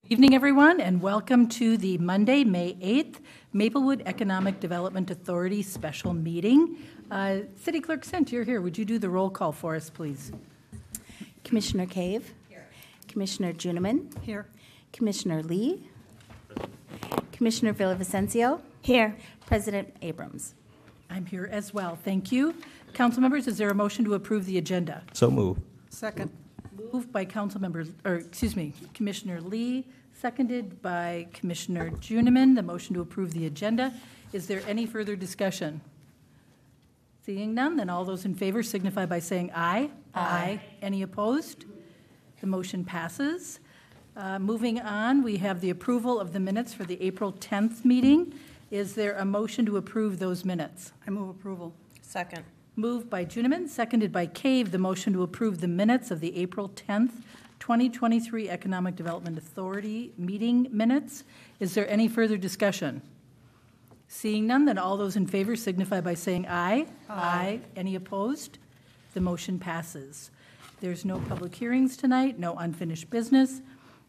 Evening, everyone, and welcome to the Monday, May 8th, Maplewood Economic Development Authority special meeting. City Clerk Sent, you're here. Would you do the roll call for us, please? Commissioner Cave. Here. Commissioner Juniman. Here. Commissioner Lee. Commissioner Villavicencio. Here. President Abrams. I'm here as well. Thank you. Council members, is there a motion to approve the agenda? So move. Second. Moved by Commissioner Lee, seconded by Commissioner Juniman. The motion to approve the agenda. Is there any further discussion? Seeing none, then all those in favor signify by saying aye. Aye. Any opposed? The motion passes. Moving on, we have the approval of the minutes for the April 10th meeting. Is there a motion to approve those minutes? I move approval. Second. Moved by Juniman, seconded by Cave, the motion to approve the minutes of the April 10th, 2023 Economic Development Authority meeting minutes. Is there any further discussion? Seeing none, then all those in favor signify by saying aye. Aye. Any opposed? The motion passes. There's no public hearings tonight, no unfinished business.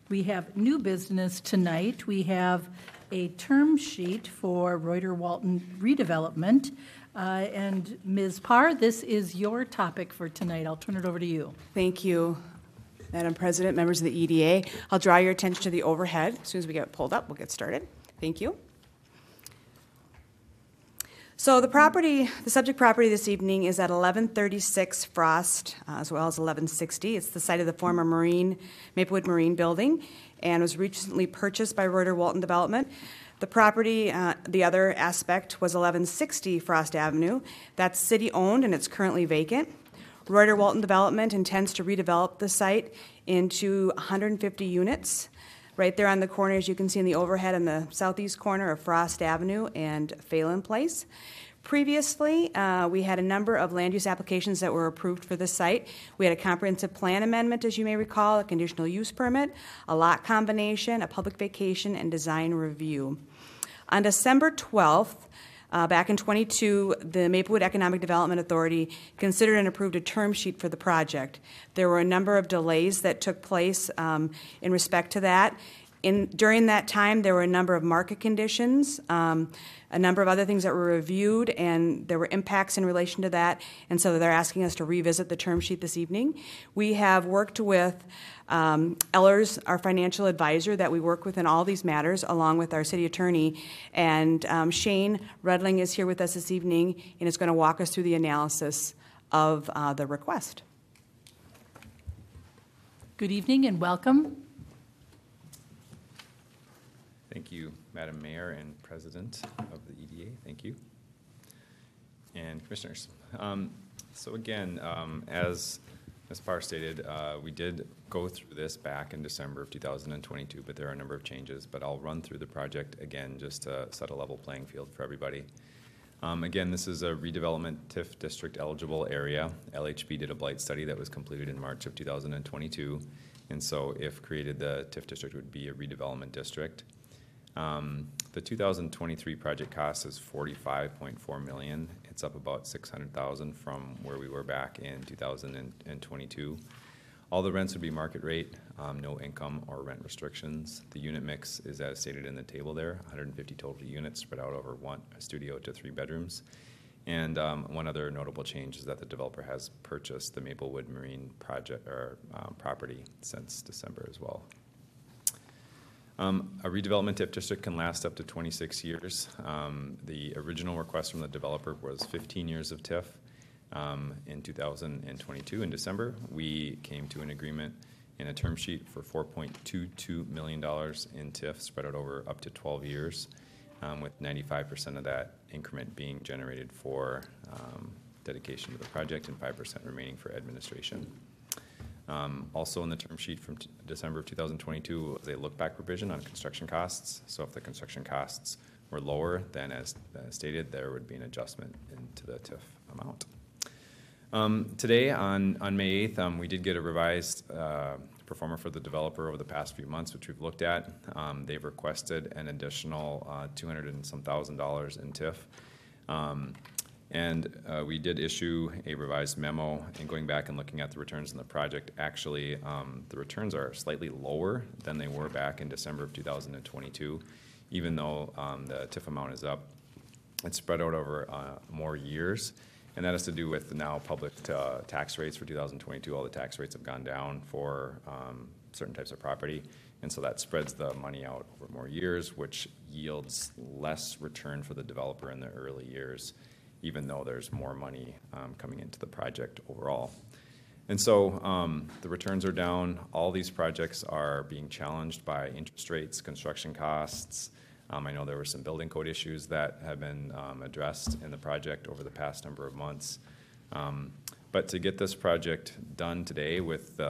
We have new business tonight. We have a term sheet for Reuter-Walton redevelopment. And Ms. Parr, this is your topic for tonight. I'll turn it over to you. Thank you, Madam President, members of the EDA. I'll draw your attention to the overhead. As soon as we get it pulled up, we'll get started. Thank you. So the subject property this evening is at 1136 Frost, as well as 1160. It's the site of the former Maplewood Marine building, and was recently purchased by Reuter-Walton Development. The property, the other aspect, was 1160 Frost Avenue. That's city-owned, and it's currently vacant. Reuter-Walton Development intends to redevelop the site into 150 units. Right there on the corner, as you can see in the overhead in the southeast corner of Frost Avenue and Phelan Place. Previously, we had a number of land use applications that were approved for this site. We had a comprehensive plan amendment, as you may recall, a conditional use permit, a lot combination, a public vacation, and design review. On December 12th, back in 22, the Maplewood Economic Development Authority considered and approved a term sheet for the project. There were a number of delays that took place in respect to that. During that time, there were a number of market conditions, a number of other things that were reviewed, and there were impacts in relation to that, and so they're asking us to revisit the term sheet this evening. We have worked with Ellers, our financial advisor that we work with in all these matters, along with our city attorney, and Shane Redling is here with us this evening and is going to walk us through the analysis of the request. Good evening and welcome. Thank you, Madam Mayor and President of the EDA. Thank you. And Commissioners. So again, as Ms. Parr stated, we did go through this back in December of 2022, but there are a number of changes. But I'll run through the project again just to set a level playing field for everybody. Again, this is a redevelopment TIF district eligible area. LHB did a blight study that was completed in March of 2022. And so if created, the TIF district would be a redevelopment district. The 2023 project cost is $45.4 million. It's up about $600,000 from where we were back in 2022. All the rents would be market rate, no income or rent restrictions. The unit mix is as stated in the table there, 150 total units spread out over a studio to 3 bedrooms. And one other notable change is that the developer has purchased the Maplewood Marine project or property since December as well. A redevelopment TIF district can last up to 26 years. The original request from the developer was 15 years of TIF. In 2022, in December, we came to an agreement in a term sheet for $4.22 million in TIF spread out over up to 12 years, with 95% of that increment being generated for dedication to the project and 5% remaining for administration. Also in the term sheet from December of 2022 was a look-back provision on construction costs. So if the construction costs were lower than as stated, there would be an adjustment into the TIF amount. Today on May 8th, we did get a revised performer for the developer over the past few months, which we've looked at. They've requested an additional $200 and some thousand in TIF. And we did issue a revised memo, and going back and looking at the returns in the project, actually, the returns are slightly lower than they were back in December of 2022, even though the TIF amount is up. It's spread out over more years, and that has to do with now public tax rates for 2022. All the tax rates have gone down for certain types of property, and so that spreads the money out over more years, which yields less return for the developer in the early years, even though there's more money coming into the project overall. And so the returns are down. All these projects are being challenged by interest rates, construction costs. I know there were some building code issues that have been addressed in the project over the past number of months. But to get this project done today with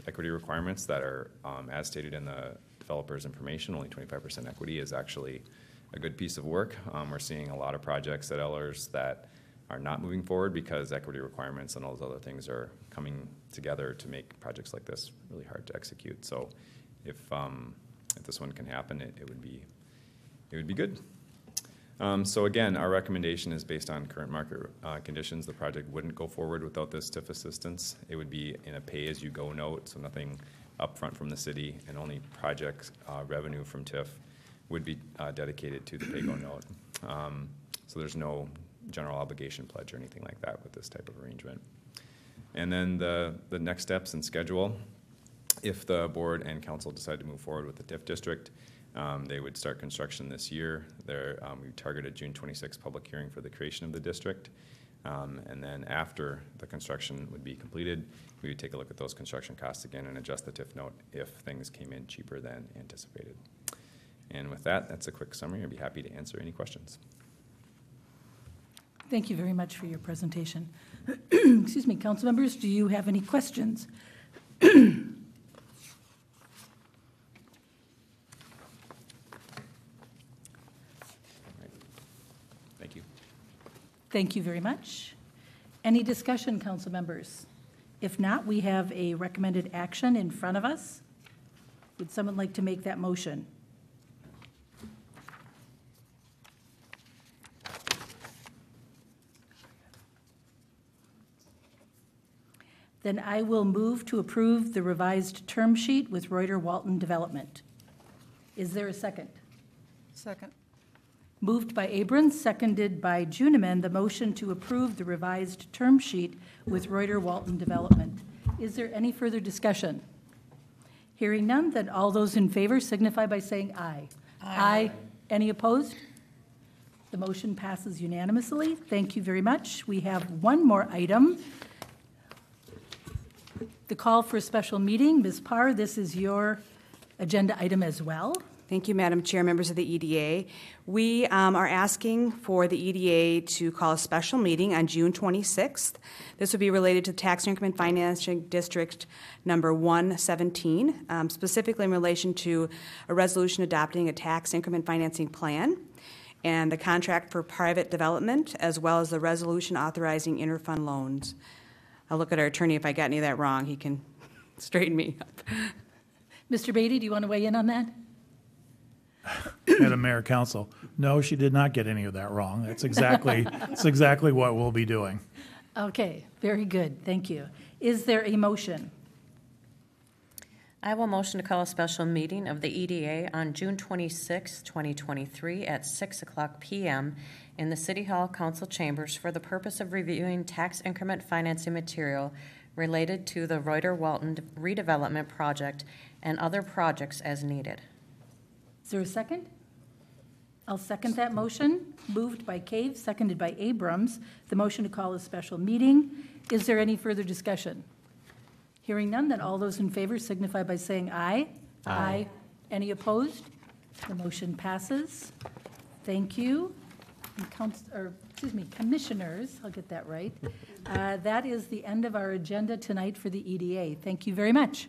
equity requirements that are, as stated in the developer's information, only 25% equity is actually a good piece of work. We're seeing a lot of projects at Ellers that are not moving forward because equity requirements and all those other things are coming together to make projects like this really hard to execute. So if this one can happen, it would be good. So again, our recommendation is based on current market conditions. The project wouldn't go forward without this TIF assistance. It would be in a pay-as-you-go note, so nothing upfront from the city, and only project revenue from TIF would be dedicated to the pay-go note. So there's no general obligation pledge or anything like that with this type of arrangement. And then the next steps and schedule, if the board and council decide to move forward with the TIF district, they would start construction this year. We targeted June 26th public hearing for the creation of the district. And then after the construction would be completed, we would take a look at those construction costs again and adjust the TIF note if things came in cheaper than anticipated. And with that, that's a quick summary. I'd be happy to answer any questions. Thank you very much for your presentation. Excuse me, council members, do you have any questions? Thank you. Thank you very much. Any discussion, council members? If not, we have a recommended action in front of us. Would someone like to make that motion? Then I will move to approve the revised term sheet with Reuter Walton Development. Is there a second? Second. Moved by Abrams, seconded by Juniman, the motion to approve the revised term sheet with Reuter Walton Development. Is there any further discussion? Hearing none, then all those in favor signify by saying aye. Aye. Any opposed? The motion passes unanimously. Thank you very much. We have one more item. The call for a special meeting. Ms. Parr, this is your agenda item as well. Thank you, Madam Chair, members of the EDA. We are asking for the EDA to call a special meeting on June 26th. This would be related to Tax Increment Financing District number 117, specifically in relation to a resolution adopting a tax increment financing plan and the contract for private development, as well as the resolution authorizing interfund loans. I'll look at our attorney. If I got any of that wrong, he can straighten me up. Mr. Beatty, do you want to weigh in on that? Madam Mayor, Council, no, she did not get any of that wrong. That's exactly what we'll be doing. Okay, very good. Thank you. Is there a motion? I will motion to call a special meeting of the EDA on June 26, 2023 at 6:00 p.m. in the City Hall Council Chambers for the purpose of reviewing tax increment financing material related to the Reuter Walton redevelopment project and other projects as needed. Is there a second? I'll second that motion. Moved by Cave, seconded by Abrams. The motion to call a special meeting. Is there any further discussion? Hearing none, then all those in favor signify by saying aye. Aye. Any opposed? The motion passes. Thank you. Commissioners, I'll get that right. That is the end of our agenda tonight for the EDA. Thank you very much.